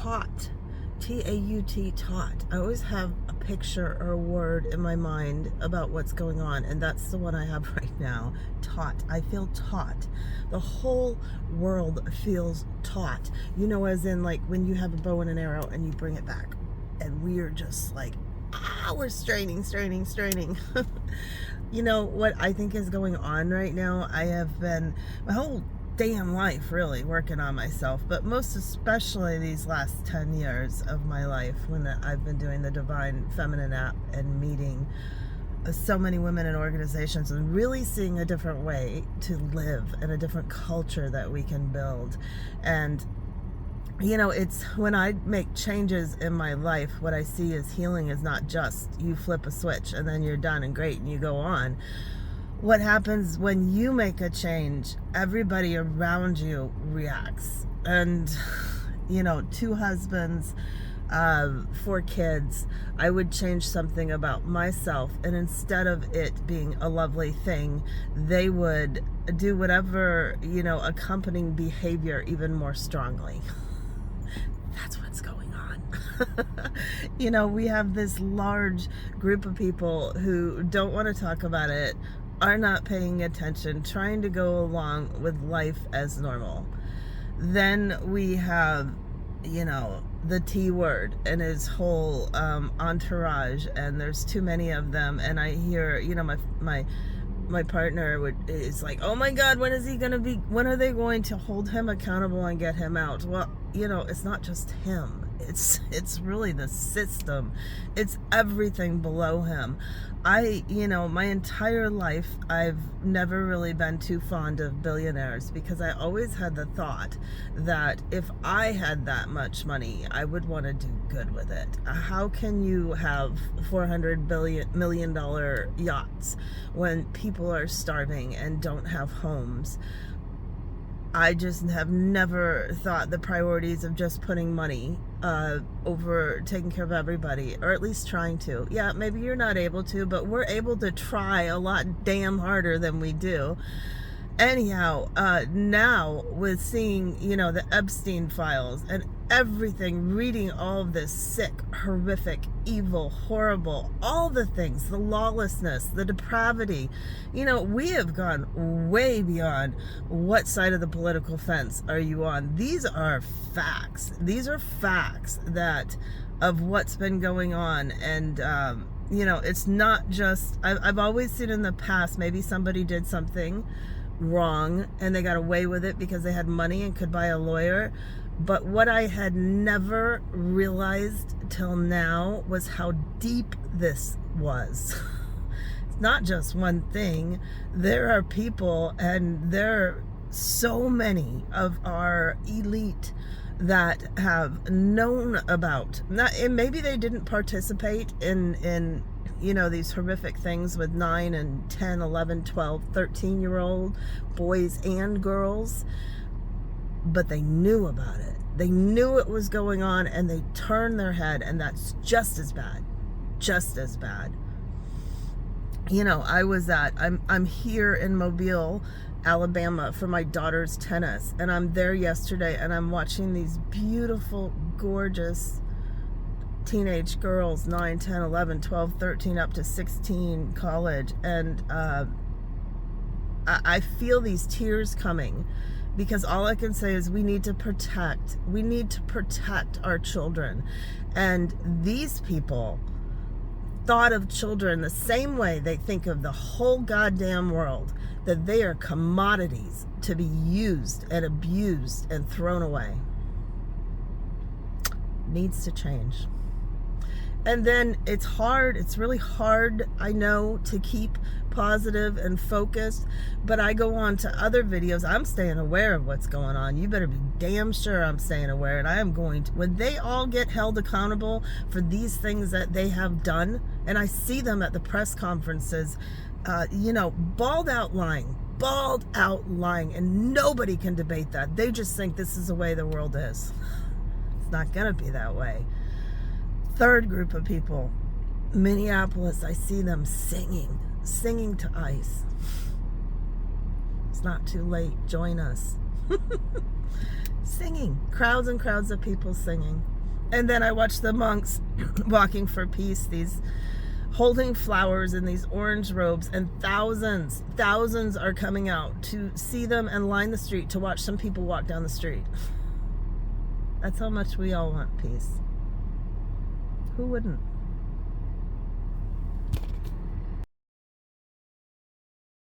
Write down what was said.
Taut. T-A-U-T, Taut. I always have a picture or a word in my mind about what's going on, and that's the one I have right now. Taut. I feel taut. The whole world feels taut. You know, as in like when you have a bow and an arrow and you bring it back, and we are just like, we're straining. You know what I think is going on right now? I have been my whole damn life really working on myself, but most especially these last 10 years of my life when I've been doing the Divine Feminine app and meeting so many women and organizations and really seeing a different way to live and a different culture that we can build. And you know, it's when I make changes in my life, what I see is healing is not just you flip a switch and then you're done and great and you go on. What happens when you make a change, everybody around you reacts. And, you know, 2 husbands, 4 kids, I would change something about myself, and instead of it being a lovely thing, they would do whatever, you know, accompanying behavior even more strongly. That's what's going on. You know, we have this large group of people who don't want to talk about it, are not paying attention, trying to go along with life as normal. Then we have, you know, the T word and his whole entourage, and there's too many of them. And I hear, you know, my partner is like, oh my God, when are they going to hold him accountable and get him out? Well, you know, it's not just him. It's really the system. It's everything below him. You know, my entire life, I've never really been too fond of billionaires because I always had the thought that if I had that much money, I would want to do good with it. How can you have $400 million yachts when people are starving and don't have homes? I just have never thought the priorities of just putting money over taking care of everybody, or at least trying to. Yeah, maybe you're not able to, but we're able to try a lot damn harder than we do. Anyhow, now with seeing, you know, the Epstein files and everything, reading all of this sick, horrific, evil, horrible, all the things, the lawlessness, the depravity, you know, we have gone way beyond what side of the political fence are you on. These are facts. These are facts that of what's been going on. And, you know, it's not just, I've always seen in the past, maybe somebody did something wrong and they got away with it because they had money and could buy a lawyer. But what I had never realized till now was how deep this was. It's not just one thing. There are people, and there are so many of our elite that have known about, and maybe they didn't participate in you know, these horrific things with 9 and 10, 11, 12, 13-year-old boys and girls, but they knew about it. They knew it was going on, and they turned their head, and that's just as bad. Just as bad. You know, I'm here in Mobile, Alabama for my daughter's tennis, and I'm there yesterday, and I'm watching these beautiful, gorgeous teenage girls, 9, 10, 11, 12, 13, up to 16, college, and I feel these tears coming, because all I can say is we need to protect our children. And these people thought of children the same way they think of the whole goddamn world, that they are commodities to be used and abused and thrown away. Needs to change. And then it's really hard, I know, to keep positive and focused, but I go on to other videos. I'm staying aware of what's going on. You better be damn sure I'm staying aware, and I am going to, when they all get held accountable for these things that they have done, and I see them at the press conferences, you know, bald out lying, and nobody can debate that. They just think this is the way the world is. It's not gonna be that way. Third group of people, Minneapolis, I see them singing to ICE. It's not too late. Join us. Singing. Crowds and crowds of people singing. And then I watch the monks walking for peace, these holding flowers in these orange robes, and thousands are coming out to see them and line the street to watch some people walk down the street. That's how much we all want peace. Who wouldn't?